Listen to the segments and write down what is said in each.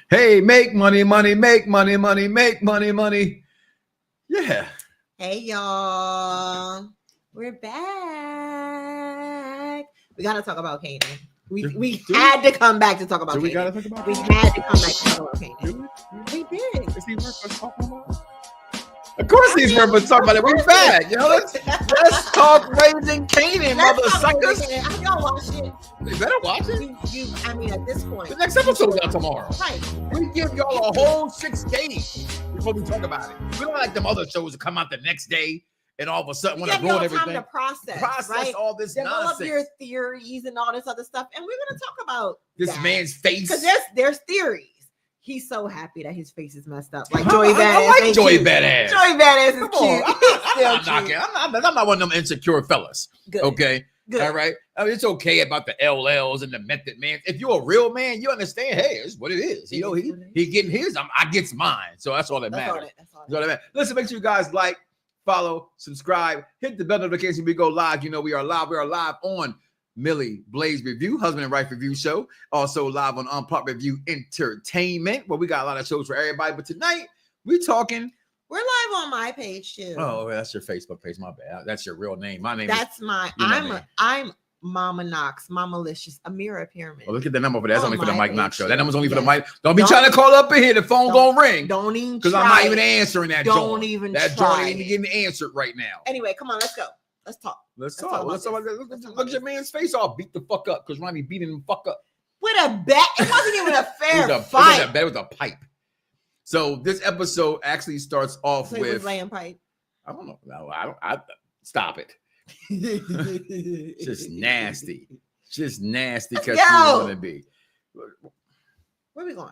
Hey, make money, money, make money, money, make money, money. Yeah. Hey, y'all. We're back. We got to talk about Kanan. We had to come back to talk about Kanan. We got to talk about We had to come back to talk about Kanan. We did. Is he worth us talking about? Of course he's worth us talking about it. We're back. You know, let's talk Raising Kanan, mother suckers. Have y'all watched it? You better watch it. I mean, at this point. The next episode's out tomorrow. Right. We give y'all a whole 6 days before we talk about it. We don't like them other shows that come out the next day and all of a sudden want to ruin everything. Time to process right? all this Develop nonsense. your theories and all this other stuff, and we're going to talk about this man's face. Because there's theories. He's so happy that his face is messed up. Like Joey Badass. I like Joey Badass. Joey Badass is cute. I'm not one of them insecure fellas. Good. Okay. Good. All right. I mean, it's okay about the LLs and the method man. If you're a real man, you understand. Hey, it's what it is. You know, he getting his. I gets mine. So that's all that matters. That's all that matters. Listen, make sure you guys like, follow, subscribe, hit the bell notification. We go live. You know, we are live. We are live on Millie Blaze Review, Husband and Wife Review Show. Also live on Unpop Review Entertainment, where we got a lot of shows for everybody. But tonight we're talking. We're live on my page too. Oh, that's your Facebook page. My bad. That's your real name. My name. That's my. I'm Mama Knox, Mama Licious, Amira Pyramid. Oh, look at the number over there. That's only for the Mike Knox show. That number's only for the Mike. Don't be trying to call up in here. The phone gonna ring. Don't even. Because I'm not even answering that. Don't even. That joint ain't even getting answered right now. Anyway, come on, let's go. Let's talk. Let's talk. Look at your man's face all beat the fuck up because Ronnie beating him fuck up. With a bat. It wasn't even a fair fight. It was a pipe. So this episode actually starts off with. He was laying pipe. I don't know. No, I stop it. Just nasty. Just nasty because you want to be. Where are we going?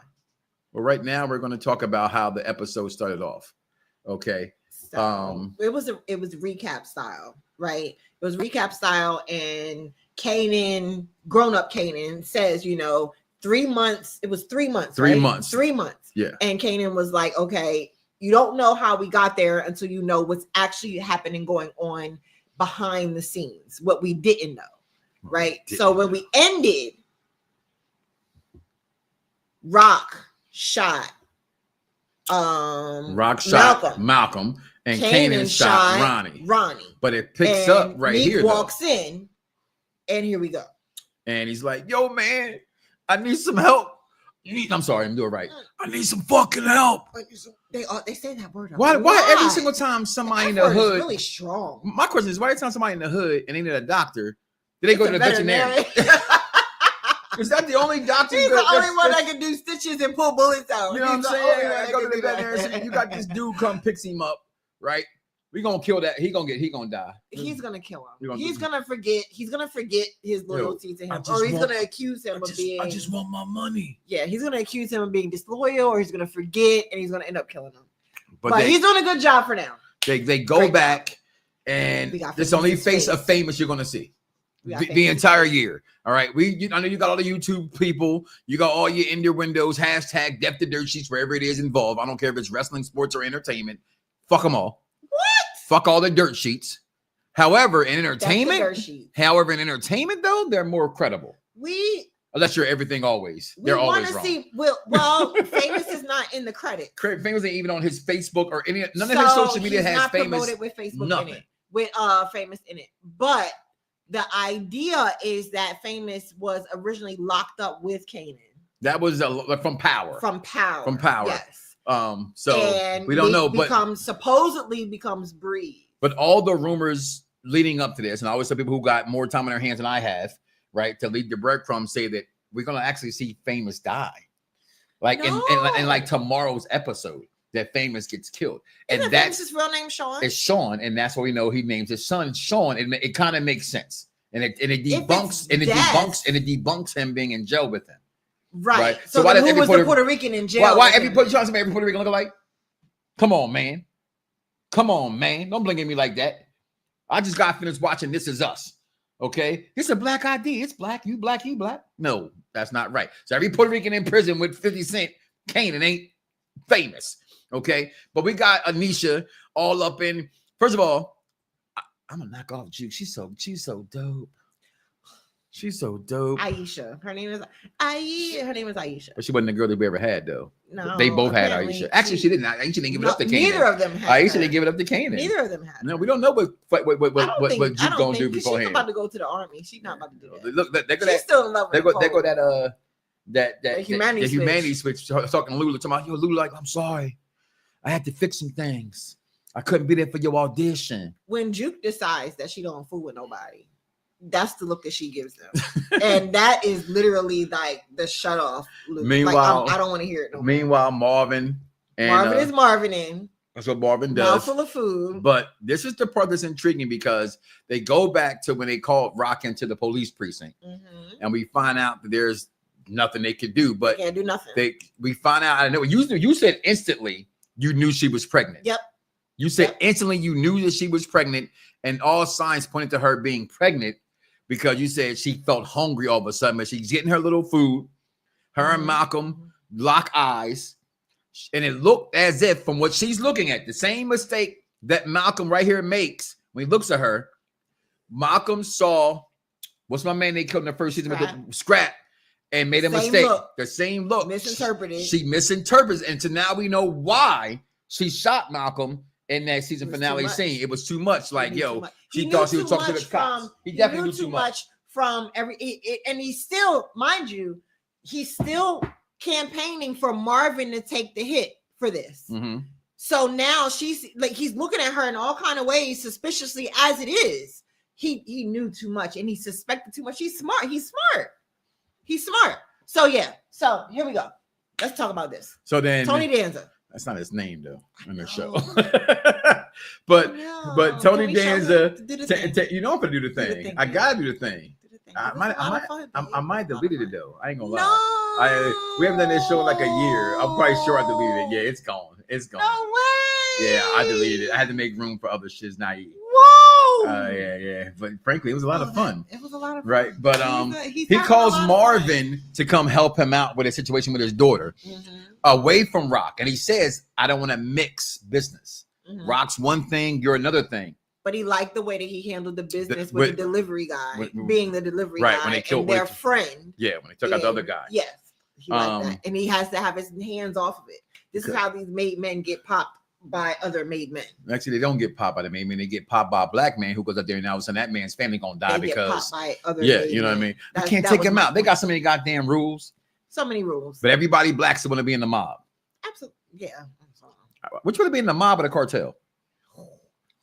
Well, right now we're going to talk about how the episode started off. Okay. So, it was recap style, right? It was recap style, and Kanan, grown-up Kanan, says, 3 months. It was 3 months. 3 right? months. 3 months. Yeah. And Kanan was like, okay, you don't know how we got there until you know what's actually happening, going on behind the scenes, what we didn't know. Right. So when we ended, Rock shot Malcolm, and Kanan shot Ronnie. But it picks up right Meek here. Walks in, and here we go. And he's like, "Yo, man, I need some help." I'm sorry, I'm doing it right. I need some fucking help. They say that word. Why every single time somebody in the hood? Really strong. My question is, why every time somebody in the hood and they need a doctor, do they go to the veterinarian? Is that the only doctor? He's the only one that can do stitches and pull bullets out. You know what I'm saying? I go to the veterinarian. You got this dude come picks him up, right? We gonna kill that. He gonna die. He's gonna kill him. He's gonna forget his loyalty to him, or he's gonna accuse him of being. I just want my money. Yeah, he's gonna accuse him of being disloyal, or he's gonna forget, and he's gonna end up killing him. But he's doing a good job for now. They go back, and this only face of Famous you're gonna see the entire year. All right, I know you got all the YouTube people, you got all your in your windows, hashtag Death to Dirt Sheets, wherever it is involved. I don't care if it's wrestling, sports, or entertainment. Fuck them all. What? Fuck all the dirt sheets. However, in entertainment, though, they're more credible. Unless you're everything always. They're always wrong. Famous is not in the credit. Famous ain't even on his Facebook or none of his social media has not Famous. Promoted with Facebook nothing. in it. With Famous in it. But the idea is that Famous was originally locked up with Kanan. That was from Power. From Power. Yes. So we don't know, but supposedly becomes Breed. But all the rumors leading up to this, and I always tell people who got more time on their hands than I have, right, to lead the breadcrumbs, say that we're gonna actually see Famous die, in like tomorrow's episode, that Famous gets killed, and that's his real name, Sean. It's Sean, and that's what we know. He names his son Sean, and it kind of makes sense, and it debunks him being in jail with him. Right. So why who was the Puerto Rican in jail? Why every Puerto Rican look alike? Come on, man. Don't blink at me like that. I just got finished watching This Is Us. Okay. It's a black ID. It's black. You black. No, that's not right. So every Puerto Rican in prison with 50 Cent, Kanan ain't Famous. Okay. But we got Anisha all up in. First of all, I'm gonna knock off Juke. She's so dope. She's so dope. Aisha. Her name is Aisha. But she wasn't the girl that we ever had, though. No, they both had Aisha. Actually, she didn't. Aisha didn't give it up to Kanan. Neither of them had. Aisha didn't give it up to Kanan. Neither of them had. No, we don't know what Juke gonna do beforehand. She's about to go to the army. She's not about to do that. Look, she's still in love with that humanity switch. Talking to Lulu, talking about, Lulu, like, I'm sorry, I had to fix some things. I couldn't be there for your audition. When Juke decides that she don't fool with nobody, that's the look that she gives them, and that is literally like the shut off look. Meanwhile, I don't want to hear it no more. Meanwhile, Marvin is Marvining. That's what Marvin does. Mouthful of food. But this is the part that's intriguing because they go back to when they called Rock into the police precinct, and we find out that there's nothing they could do. But they can't do nothing. We find out. I know you said instantly you knew she was pregnant. Yep. You said instantly you knew that she was pregnant, and all signs pointed to her being pregnant. Because you said she felt hungry all of a sudden, but she's getting her little food. Her and Malcolm lock eyes, and it looked as if, from what she's looking at, the same mistake that Malcolm right here makes when he looks at her. Malcolm saw what's my man they killed in the first season, Scrap, and made a mistake. The same look, misinterpreted. She misinterprets, and so now we know why she shot Malcolm. In that season finale scene, it was too much. Like, she thought she was talking to the cops. He definitely knew too much from and he's still, mind you, he's still campaigning for Marvin to take the hit for this. So now he's looking at her in all kind of ways, suspiciously as it is. He knew too much and he suspected too much. He's smart. So so here we go. Let's talk about this. So then Tony Danza. That's not his name though in the show. but Tony Danza, you know I'm gonna do the thing. I gotta do the thing. I might delete it though. I ain't gonna lie. We haven't done this show in like a year. I'm quite sure I deleted it. Yeah, it's gone. It's gone. No way. Yeah, I deleted it. I had to make room for other shit's naive. Whoa. Yeah. But frankly, it was a lot of fun. It was a lot of fun. Right. But he calls Marvin to come help him out with a situation with his daughter. Away from Rock, and he says, I don't want to mix business. Rock's one thing, you're another thing. But he liked the way that he handled the business with the delivery guy, being the delivery guy, when they killed their friend. Yeah, when they took out the other guy. Yes, he liked that. And he has to have his hands off of it. This is how these made men get popped by other made men. Actually, they don't get popped by the made men. They get popped by a black man who goes up there and all of a sudden that man's family gonna die because by other you know what I mean? They can't take him out. They got so many goddamn rules. So many rules. But everybody blacks want to be in the mob. Absolutely. Yeah. Which would have been in the mob or the cartel?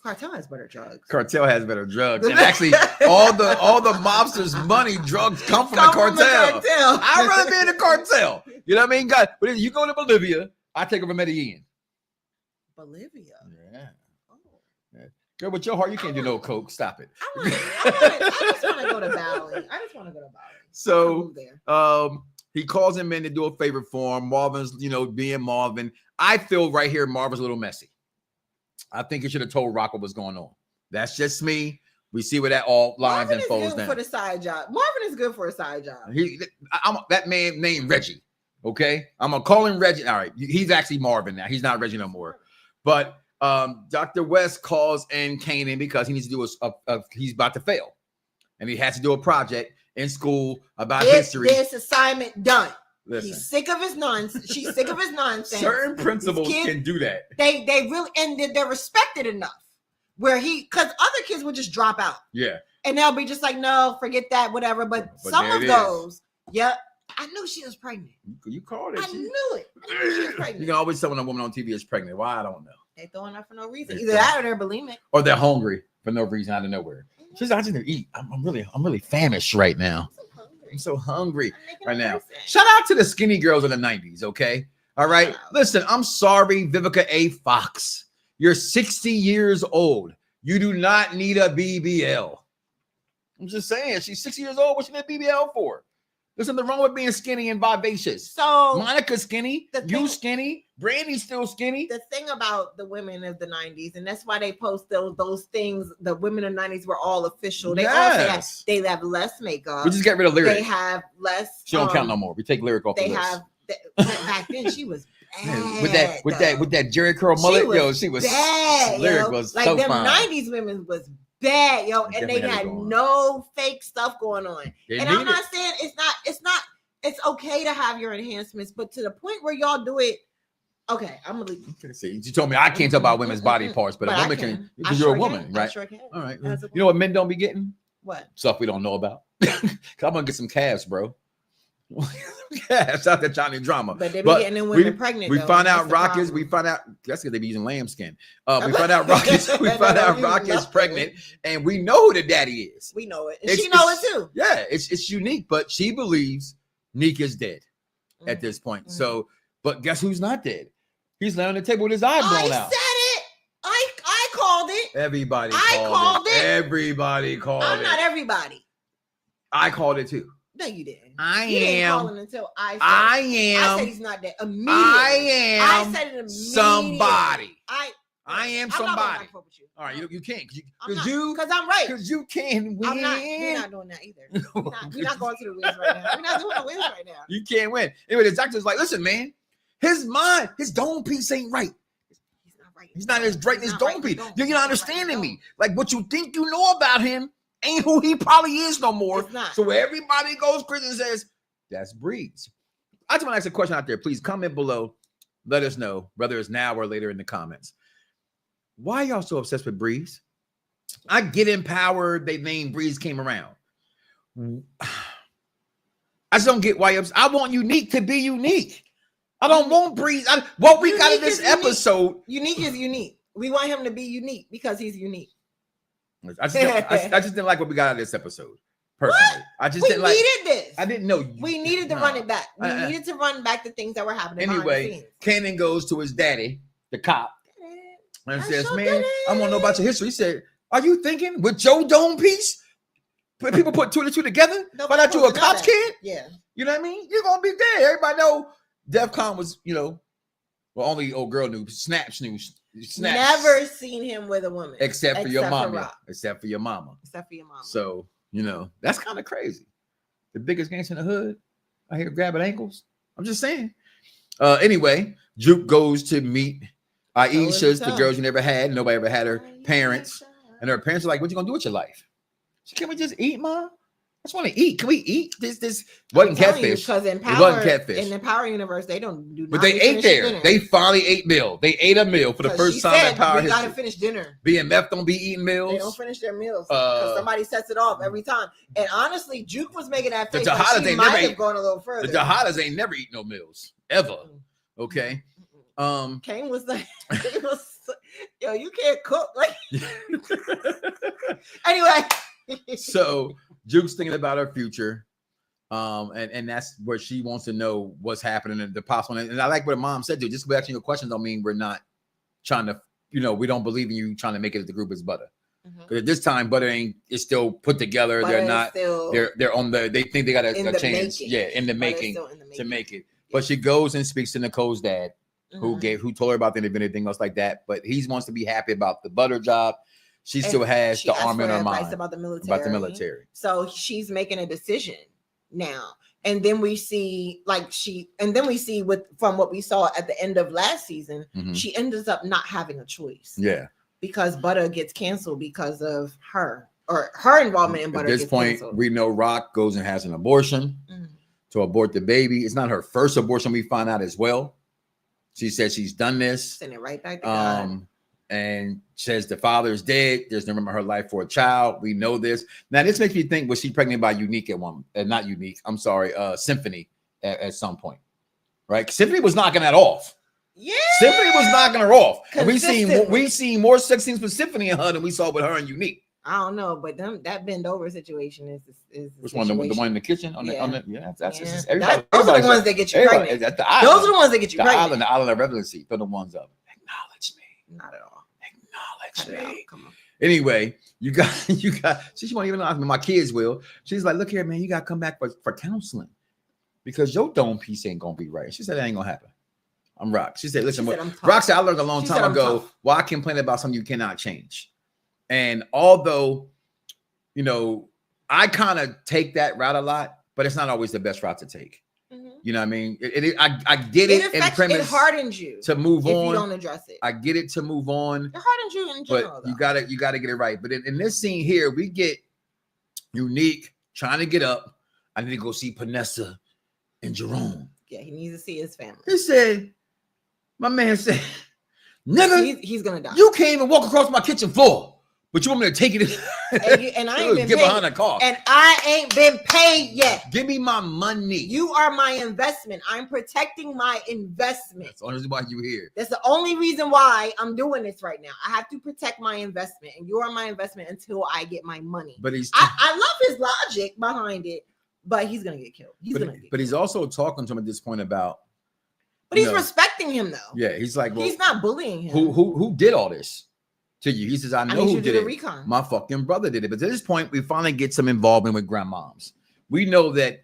Cartel has better drugs. Cartel has better drugs. And actually, all the mobsters' money, drugs come from the cartel. I'd rather be in the cartel. You know what I mean? God, but if you go to Bolivia, I take over Medellin. Bolivia? Yeah. Yeah. Girl, with your heart, you can't do no coke. Stop it. I just want to go to Bali. So, he calls him in to do a favor for him. Marvin's, being Marvin. I feel right here, Marvin's a little messy. I think he should have told Rock what was going on. That's just me. We see where that all lines and folds down. For the side job. Marvin is good for a side job. I'm that man named Reggie. Okay, I'm gonna call him Reggie. All right, he's actually Marvin now. He's not Reggie no more. But Dr. West calls in Kanan because he needs to do he's about to fail, and he has to do a project in school about history. This assignment done. Listen. He's sick of his nonsense. She's sick of his nonsense. Certain principals can do that. They really, and they're respected enough where because other kids would just drop out. Yeah. And they'll be just like, no, forget that, whatever. But some of those, I knew she was pregnant. You called it. I knew it. She was pregnant. You can always tell when a woman on TV is pregnant. Why? I don't know. They throwing her for no reason. Either that or they're bulimic. Or they're hungry for no reason out of nowhere. She's like, I just need to eat. I'm really famished right now. I'm so hungry right now. Shout out to the skinny girls in the 90s, okay? All right. Wow. Listen, I'm sorry, Vivica A. Fox. You're 60 years old. You do not need a BBL. I'm just saying, she's 60 years old. What she need a BBL for? There's something wrong with being skinny and vivacious. So Monica's skinny, you skinny, Brandy's still skinny. The thing about the women of the 90s, and that's why they post those things, the women of the 90s were all official. They all say they have less makeup. We just get rid of lyric. They have less. She don't count no more. We take lyric off the list. Back then she was bad. with that Jerry curl mullet, she was bad. Lyric was like so them fine. 90s women was bad, yo, and they had no fake stuff going on. And I'm not saying it's okay to have your enhancements, but to the point where y'all do it. Okay, I'm gonna leave. You told me I can't talk about women's body parts, but a woman can because you're a woman, right? I sure can. All right. You know what men don't be getting? What? Stuff we don't know about. Cause I'm gonna get some calves, bro. Calves out there trying to drama. But they be getting them women pregnant. We find out Rockets. We find out that's because they be using lambskin. We find out Rockets. We find out Rocket's pregnant, and we know who the daddy is. We know it. And she know it too. Yeah, it's unique, but she believes Neek is dead at this point. So, but guess who's not dead? He's laying on the table with his eye blown out. I said it. I called it. Everybody called it. Everybody called it. I'm not everybody. I called it too. No, you didn't. You didn't call it until I said he's not dead. Immediately. I said it immediately. Somebody. I am somebody. All right, you can't because I'm right. Because you can't win. We're not doing that either. We're not going to the wins right now. We're not doing the wins right now. You can't win. Anyway, the doctor's like, listen, man, his dome piece ain't right. He's not right. He's not as right in his dome piece. You're not understanding me. Like what you think you know about him ain't who he probably is no more. So everybody goes crazy and says, that's Breeze. I just want to ask a question out there. Please comment below. Let us know, whether it's now or later in the comments. Why y'all so obsessed with Breeze? I get empowered. They named Breeze came around. I just don't get why I want Unique to be unique. I don't want Breeze. What we got in this episode. Unique is unique. We want him to be unique because he's unique. I just didn't like what we got out of this episode. Personally, what? I just didn't like. We needed this. I didn't know. We needed to run it back. We needed to run back the things that were happening. Anyway, Kanan goes to his daddy, the cop, and says, "Man, I want to know about your history." He said, "Are you thinking with Joe dome piece? People put two and two together? Find out you a cop's kid? Yeah, you know what I mean? You're gonna be dead. Everybody know DEFCON was, well, only old girl knew. Snaps knew. Snaps. Never seen him with a woman except for your mama. Except for your mama. So that's kind of crazy. The biggest gangster in the hood. I hear grabbing ankles. I'm just saying. Anyway, Juke goes to meet Aisha's, the girls you never had. Nobody ever had her parents. And her parents are like, what you gonna do with your life? So can we just eat, Mom? I just want to eat. Can we eat? This wasn't catfish. Because in the Power universe, they don't do. But they ate there. They finally ate meal. They ate a meal for the first time in Power history. We gotta finish dinner. BMF don't be eating meals. They don't finish their meals because somebody sets it off every time. And honestly, Juke was making that face. The Jahadas ain't never have gone a little further. The Jahadas ain't never eat no meals ever. Okay. Kane was like, yo, you can't cook like. Anyway. So Juke's thinking about her future, and that's where she wants to know what's happening and the possible. And I like what mom said, dude. Just asking your questions don't mean we're not trying to, we don't believe in you trying to make it as the group as Butter. Because at this time, Butter is still put together. Butter they're not. They're on the. They think they got a chance. Making. Yeah, in the making to make it. Yeah. But she goes and speaks to Nicole's dad, who told her about the interview and everything else like that. But he wants to be happy about the Butter job. She still has the army in her mind about the military. So she's making a decision now. And then we see from what we saw at the end of last season, she ends up not having a choice. Yeah. Because Butter gets canceled because of her or her involvement in Butter. At this point, canceled. We know Rock goes and has an abortion to abort the baby. It's not her first abortion, we find out as well. She said she's done this. Send it right back to God. And says the father is dead. There's no room in her life for a child. We know this. Now, this makes me think, was she pregnant by Unique at one? Not Unique. I'm sorry. Symphony at some point, right? Symphony was knocking that off. Yeah. Symphony was knocking her off. And we seen more sex scenes with Symphony and her than we saw with her and Unique. I don't know, but that bend over situation is which one? The one in the kitchen? That's just everybody. Those are the ones that get you pregnant. Those are the ones that get you pregnant. The island of relevancy. They're the ones of acknowledge me. Not at all. Come on. Anyway, you got. She won't even ask me. My kids will. She's like, look here, man. You got to come back for counseling because your dome piece ain't gonna be right. She said that ain't gonna happen. I'm Rock. She said, listen, Rock said I learned a long time ago. Why complain about something you cannot change? And although, I kind of take that route a lot, but it's not always the best route to take. You know what I mean? I get it. It hardens you to move on. If you don't address it. I get it to move on. It hardens you in general. But you gotta get it right. But in this scene here, we get Unique trying to get up. I need to go see Panessa and Jerome. Yeah, he needs to see his family. He said, my man said, nigga, he's gonna die. You can't even walk across my kitchen floor, but you want me to take it. And I ain't been get paid. Behind the car. And I ain't been paid yet. Give me my money. You are my investment. I'm protecting my investment. That's the only reason why you here. That's the only reason why I'm doing this right now. I have to protect my investment, and you are my investment until I get my money. But I love his logic behind it, but he's gonna get killed. But he's also talking to him at this point about. But he's respecting him though. Yeah, he's like, well, he's not bullying him. Who did all this to you? He says, I know who did it. Recon. My fucking brother did it. But at this point, we finally get some involvement with grandmoms. We know that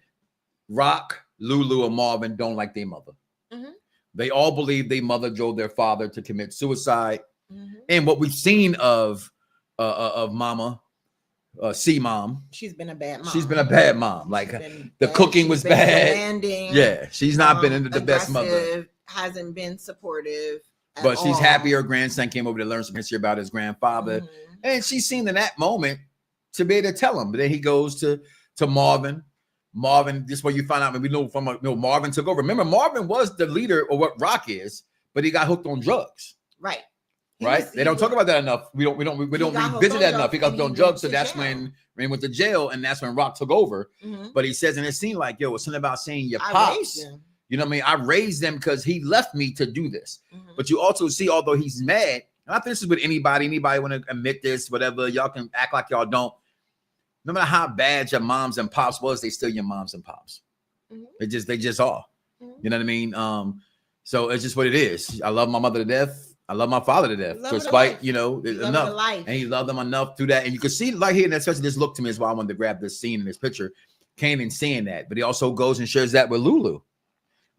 Rock, Lulu, and Marvin don't like their mother. Mm-hmm. They all believe their mother drove their father to commit suicide. Mm-hmm. And what we've seen of Mama, C-Mom. She's been a bad mom. She's been a bad mom. Like the cooking was bad. Demanding, yeah, she's not been the best mother. Hasn't been supportive. But she's happy her grandson came over to learn some history about his grandfather. Mm-hmm. And she's seen in that moment to be able to tell him. But then he goes to Marvin. Marvin, this is where you find out. We know Marvin took over. Remember, Marvin was the leader of what Rock is, but he got hooked on drugs. Right. They don't talk about that enough. We don't revisit that enough. He got hooked on drugs, so that's when he went to jail, and that's when Rock took over. Mm-hmm. But he says in his scene, like, yo, it's something about saying your pops. You know what I mean? I raised them because he left me to do this. Mm-hmm. But you also see, although he's mad, and I think this is with anybody want to admit this, whatever, y'all can act like y'all don't. No matter how bad your moms and pops was, they still your moms and pops. Mm-hmm. They just are. Mm-hmm. You know what I mean? So it's just what it is. I love my mother to death. I love my father to death. So despite, enough. And he loved them enough through that. And you can see like here, and especially this look to me is why I wanted to grab this scene in this picture. Kanan saying that, but he also goes and shares that with Lulu.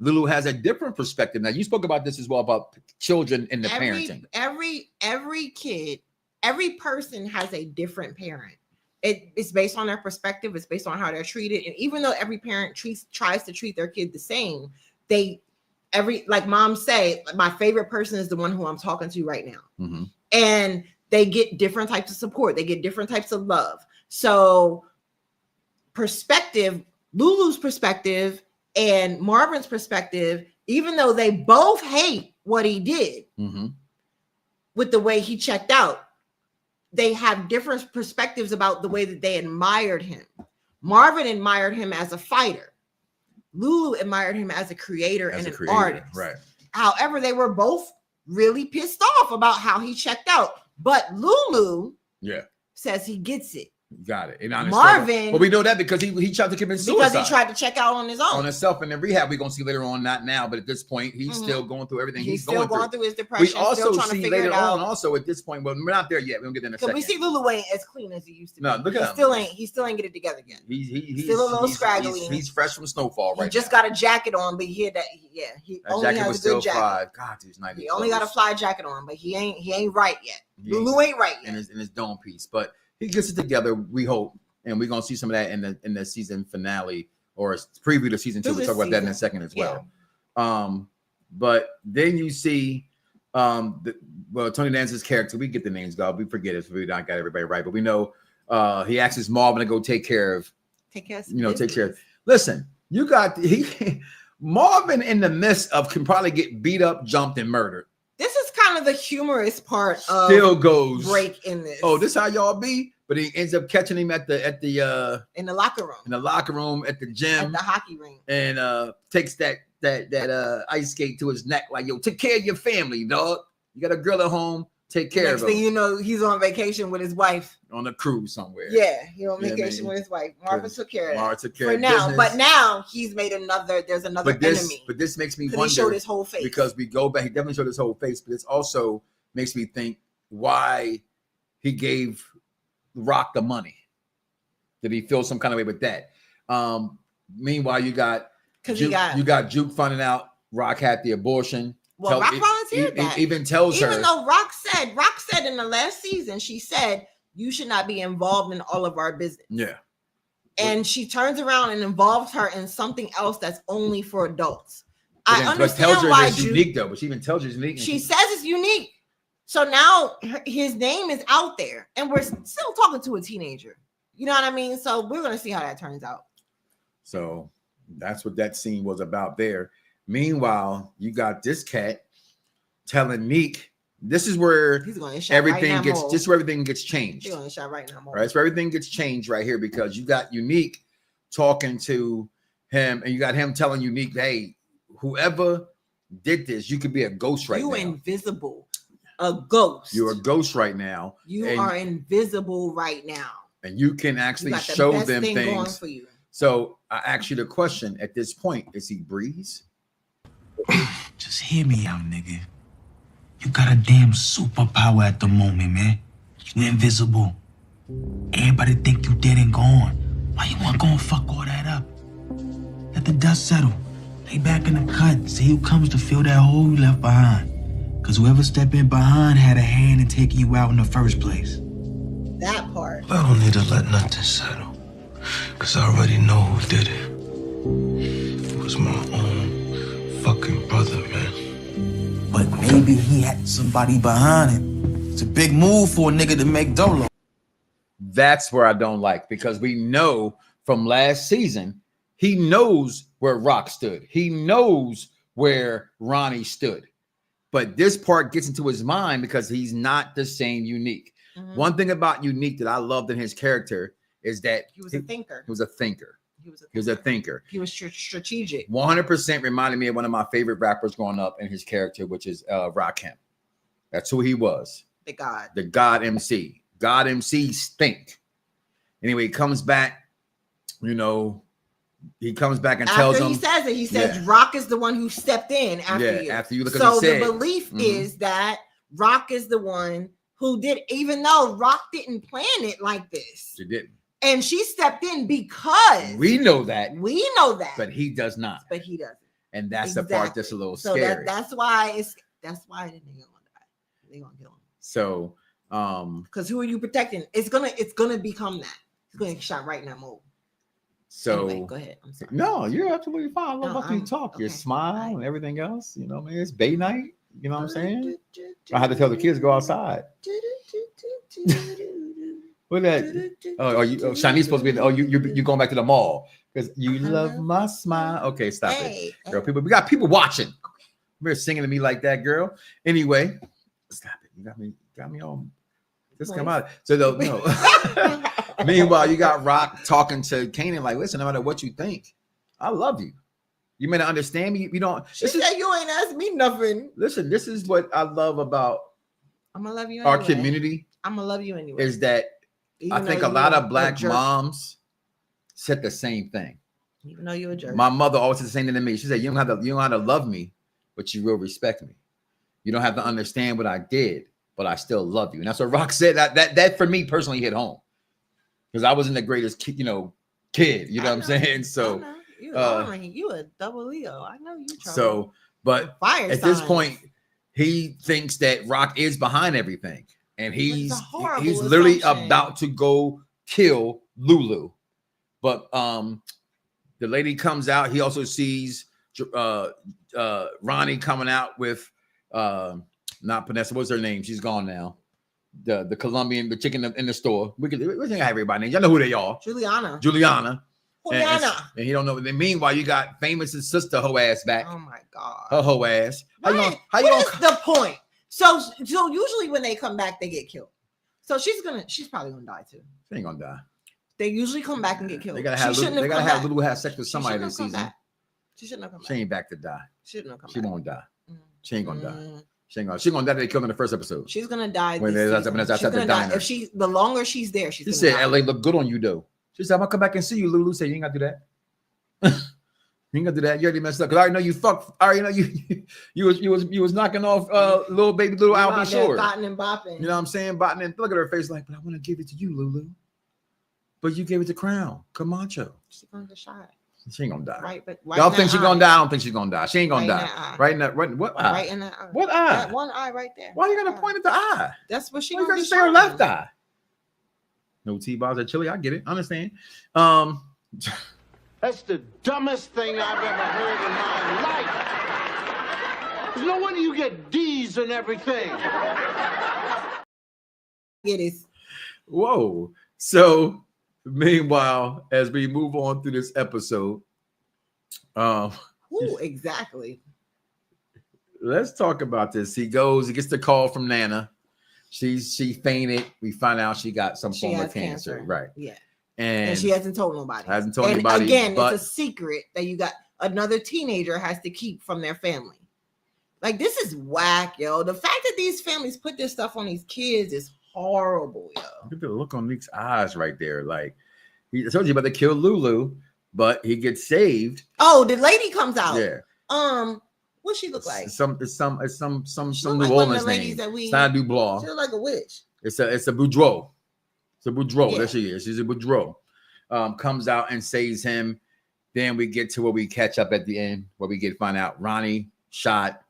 Lulu has a different perspective. Now, you spoke about this as well, about children and the parenting. Every kid, every person has a different parent. It's based on their perspective. It's based on how they're treated. And even though every parent tries to treat their kid the same, like mom say, my favorite person is the one who I'm talking to right now. Mm-hmm. And they get different types of support. They get different types of love. So perspective, Lulu's perspective and Marvin's perspective, even though they both hate what he did mm-hmm. with the way he checked out, they have different perspectives about the way that they admired him. Marvin admired him as a fighter. Lulu admired him as a creator and an artist. Right. However, they were both really pissed off about how he checked out. But Lulu says he gets it. Got it. And Marvin. Well, we know that because he tried to commit suicide. Because he tried to check out on his own. On himself. And in rehab, we're going to see later on, not now, but at this point, he's mm-hmm. still going through everything he's still going through his depression. We also see later on, also at this point, well, we're not there yet. We're going to get in a second. We see Lulu ain't as clean as he used to be. No, look at him. He still ain't get it together yet. He's still a little scraggly. He's fresh from snowfall right now. He just got a jacket on, but he had that. Yeah, he only has a good jacket. God, he's nice. He only got a fly jacket on, but he ain't right yet. Lulu ain't right yet. In his dome piece, but he gets it together. We hope. And we're gonna see some of that in the season finale or preview to season 2. We'll talk about that in a second as well. But then you see Tony Danza's character. We get the names, God. We forget it. We not got everybody right, but we know he asks Marvin to go take care of. Take care of. Listen, you got Marvin in the midst of can probably get beat up, jumped, and murdered. This is kind of the humorous part of still goes break in this. Oh, this how y'all be? But he ends up catching him at the in the locker room. In the locker room, at the gym, at the hockey rink, and takes that ice skate to his neck, like, yo, take care of your family, dog. You got a girl at home, take care of her. Next thing you know, he's on vacation with his wife. On a cruise somewhere. Yeah, he's on vacation with his wife. Marvin took care of that. Marvin took care of now, but now he's made there's another enemy. But this makes me wonder. He showed his whole face. Because we go back, he definitely showed his whole face, but it also makes me think why he gave Rock the money. Did he feel some kind of way with that? Meanwhile, you got Juke finding out Rock had the abortion. Well, Rock volunteered that. Even tells her. Even though Rock said in the last season, she said, you should not be involved in all of our business. Yeah. and she turns around and involves her in something else that's only for adults. I understand tells her why it's unique though, but she even tells you it's unique. She says it's unique. So now his name is out there, and we're still talking to a teenager. You know what I mean? So we're gonna see how that turns out. So that's what that scene was about there. Meanwhile, you got this cat telling Meek, this is where everything gets just where everything gets changed. He's gonna shot right now, right? So everything gets changed right here because you got Unique talking to him, and you got him telling Unique, hey, whoever did this, you could be a ghost right now. You invisible. A ghost. You're a ghost right now. You are invisible right now. And you can actually show them things. Going for you. So I ask you the question at this point, is he Breeze? Just hear me out, nigga. You got a damn superpower at the moment, man. You invisible. Everybody think you dead and gone. Why you want to go and fuck all that up? Let the dust settle. Lay back in the cut. See who comes to fill that hole you left behind. Because whoever stepped in behind had a hand in taking you out in the first place. That part. I don't need to let nothing settle. Because I already know who did it. It was my own fucking brother, man. But maybe he had somebody behind him. It's a big move for a nigga to make Dolo. That's where I don't like, because we know from last season, he knows where Rock stood. He knows where Ronnie stood. But this part gets into his mind because he's not the same Unique. Mm-hmm. One thing about Unique that I loved in his character is that he was a thinker. He was a thinker. He was a thinker. He was strategic. 100% reminded me of one of my favorite rappers growing up in his character, which is Rakim. That's who he was. The God. The God MC. God MCs think. Anyway, he comes back, you know, he comes back and tells him. He says it. He says Rock is the one who stepped in after you. After you. So the belief is that Rock is the one who did, even though Rock didn't plan it like this. She didn't. And she stepped in because we know that. We know that. But he does not. But he doesn't. And that's the part that's a little scary. That's why they're gonna die. They're gonna kill him. So because who are you protecting? It's gonna become that. He's gonna get shot right in that mode. So anyway, go ahead. I'm sorry. No, you're absolutely fine. I love how you talk, your smile and everything else. You know, man, it's Bay night. You know what I'm saying? I had to tell the kids to go outside. What that? Oh, you Shanice's supposed to be. Oh, you going back to the mall because you love my smile. Okay, stop it, girl. People, we got people watching. You're singing to me like that, girl. Anyway, stop it. You got me on. Just come out. So no. Meanwhile, you got Rock talking to Kanan like, listen, no matter what you think, I love you. You may not understand me. You don't. She said you ain't asked me nothing. Listen, this is what I love about I'm gonna love you our community. I'm gonna love you anyway. Is that I think a lot of black moms said the same thing. Even though you're a jerk. My mother always said the same thing to me. She said, you don't have to love me, but you will respect me. You don't have to understand what I did, but I still love you. And that's what Rock said. That for me personally hit home. Because I wasn't the greatest kid, you know what I'm saying? So you a double Leo. I know you trouble. So, but at this point, he thinks that Rock is behind everything. And he's literally about to go kill Lulu. But the lady comes out. He also sees Ronnie coming out with not Vanessa. What's her name? She's gone now. The Colombian, the chicken in the store. We can have everybody names. Y'all know who they are. Juliana. And he don't know. And meanwhile, you got Famous's sister, hoe ass back. Oh my God. Her hoe ass. What is the point? So usually when they come back, they get killed. So she's probably gonna die too. She ain't gonna die. They usually come back and get killed. They gotta have Lulu have sex with somebody this season. She shouldn't have come back. She ain't back to die. She shouldn't have come back. She won't die. She ain't gonna die. She gonna die. They killed her in the first episode. She's gonna die. When she's gonna die. If the longer she's there, she's. She said, die. "LA look good on you, though." She said, "I'm gonna come back and see you." Lulu said, "You ain't gotta do that. You ain't gonna do that. You already messed up. Cause I already know you fucked. I already know you was knocking off little baby little Albie Shore. Botting and bopping. You know what I'm saying? Botting and look at her face like, but I want to give it to you, Lulu. But you gave it to Crown, Camacho. She's gonna get shot. She ain't gonna die. Right, but y'all think she's gonna die? I don't think she's gonna die. She ain't gonna die. Right in that. What eye? Right in that eye. What eye? That one eye right there. Why are you gonna point at the eye? That's what she gonna be say her left eye. No T-bars at Chili. I get it. I understand. That's the dumbest thing I've ever heard in my life. There's no wonder you get D's and everything. It is. Whoa. So, meanwhile, as we move on through this episode, exactly. Let's talk about this. He gets the call from Nana. She fainted. We find out she got some form of cancer. Right. Yeah. And she hasn't told nobody. Anybody. Again, it's a secret that you got another teenager has to keep from their family. Like, this is whack, yo. The fact that these families put this stuff on these kids is horrible, yo. Look at the look on Nick's eyes right there. Like, I told you about to kill Lulu, but he gets saved. Oh, the lady comes out. Yeah. What she look like? Some New like Orleans name. It's not Dubois. She look like a witch. It's a Boudreaux. It's a Boudreaux. Yeah. There she is. She's a Boudreaux. Comes out and saves him. Then we get to where we catch up at the end, where we find out Ronnie shot.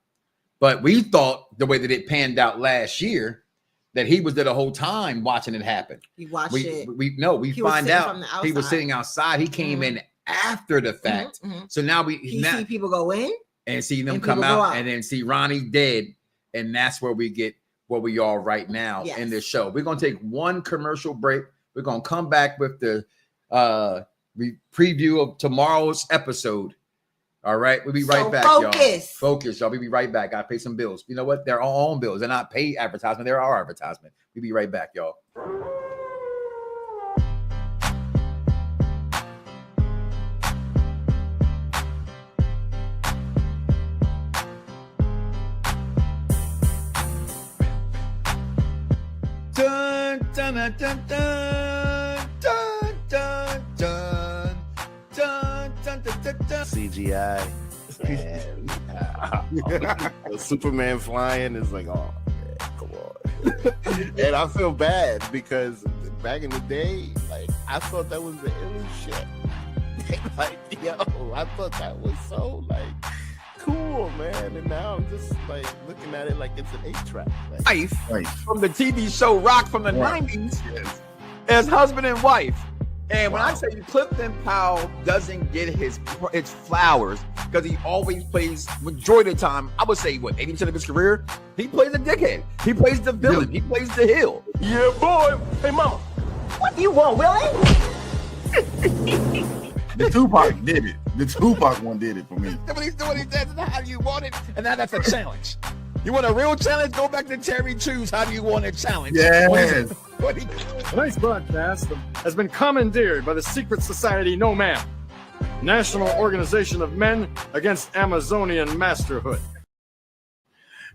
But we thought the way that it panned out last year that he was there the whole time watching it happen. He watched it. We find out he was sitting outside. He came in after the fact. So now see people go in and see them come out and then see Ronnie dead. And that's where we get where we are right now in this show. We're going to take one commercial break. We're going to come back with the preview of tomorrow's episode. All right, we'll be right back, y'all. Focus, y'all. We'll be right back. I pay some bills. You know what? They're our own bills. They're not paid advertisement. They're our advertisement. We'll be right back, y'all. Dun, dun, dun, dun, dun, dun, dun, dun, dun, dun, dun, dun. CGI and Superman flying is like, oh man, come on. And I feel bad because back in the day, like, I thought that was the illest shit. Like, yo, I thought that was so like cool, man. And now I'm just like looking at it like it's an 8-track. Like, from the TV show Rock from the 90s as husband and wife. And when I say you, Clifton Powell doesn't get his flowers because he always plays, majority of the time, I would say, 80% of his career, he plays a dickhead. He plays the villain. He plays the heel. Yeah, boy. Hey, mama. What do you want, Willie? The Tupac did it. The Tupac one did it for me. When he's doing it, that's how you want it. And now that's a challenge. You want a real challenge? Go back to Terry Chews. How do you want a challenge? Yes. Tonight's broadcast has been commandeered by the secret society No Man, National Organization of Men Against Amazonian Masterhood.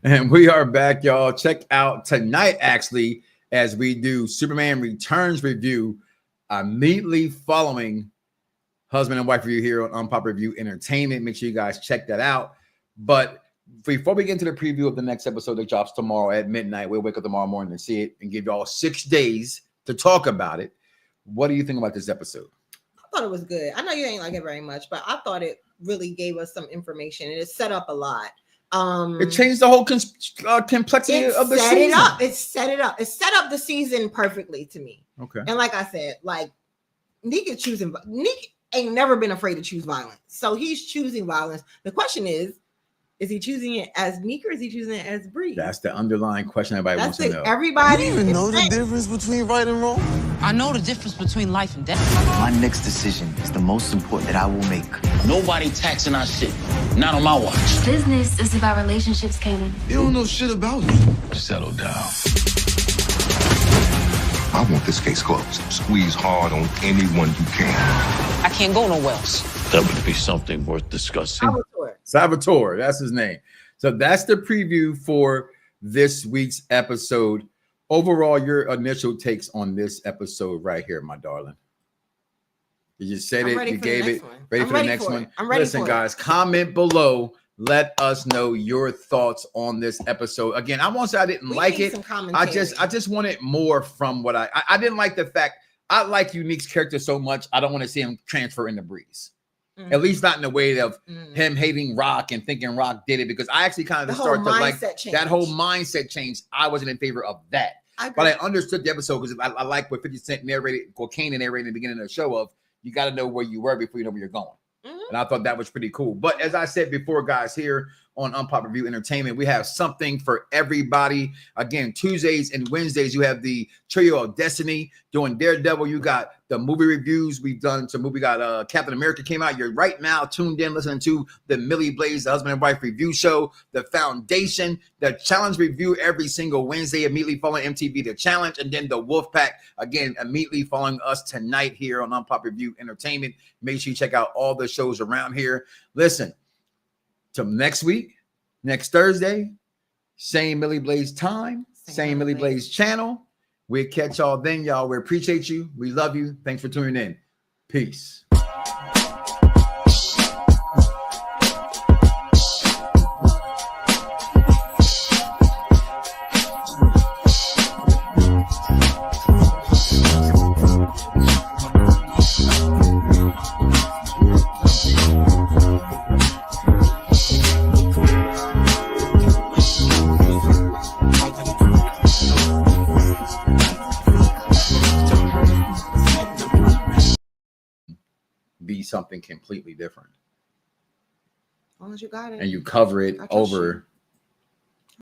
And we are back, y'all. Check out tonight, actually, as we do Superman Returns review, immediately following husband and wife review here on Unpopular Review Entertainment. Make sure you guys check that out. But before we get into the preview of the next episode that drops tomorrow at midnight, we'll wake up tomorrow morning and see it and give y'all 6 days to talk about it. What do you think about this episode? I thought it was good. I know you ain't like it very much, but I thought it really gave us some information and it set up a lot. It changed the whole complexity of the season. It set it up. It set up the season perfectly to me. Okay. And like I said, like Neek ain't never been afraid to choose violence. So he's choosing violence. The question is he choosing it as Meek or is he choosing it as Bree? That's the underlying question everybody wants to know. Everybody You even know the difference between right and wrong? I know the difference between life and death. My next decision is the most important that I will make. Nobody taxing our shit. Not on my watch. Business is about relationships, Kanan. You don't know shit about me. Settle down. I want this case closed. Squeeze hard on anyone you can. I can't go nowhere else. That would be something worth discussing. Salvatore, that's his name. So that's the preview for this week's episode. Overall, your initial takes on this episode right here, my darling. You just said it. You gave it. Ready for the next one? I'm ready. Listen, guys, comment below. Let us know your thoughts on this episode. Again, I won't say I didn't like it. I just wanted more from what I didn't like the fact I like Unique's character so much. I don't want to see him transfer into Breeze. At least not in the way of him hating Rock and thinking Rock did it, because I actually kind of started to like that whole mindset change. I wasn't in favor of that. But I understood the episode because I like what 50 Cent narrated, or Kanan narrated in the beginning of the show of you got to know where you were before you know where you're going. And I thought that was pretty cool. But as I said before, guys, here on Unpopular Review Entertainment, we have something for everybody. Again, Tuesdays and Wednesdays, you have the Trio of Destiny doing Daredevil. You got the movie reviews. We've done some movie. Got Captain America came out. You're right now tuned in listening to the Millie Blaze, the husband and wife review show, the Foundation, the Challenge review every single Wednesday, immediately following MTV The Challenge, and then the Wolfpack, again, immediately following us tonight here on Unpopular Review Entertainment. Make sure you check out all the shows around here. Listen, till next week, next Thursday, same Millie Blaze time, same Millie Blaze channel. We'll catch y'all then, y'all. We appreciate you. We love you. Thanks for tuning in. Peace. Be something completely different. As long as you got it. And you cover it over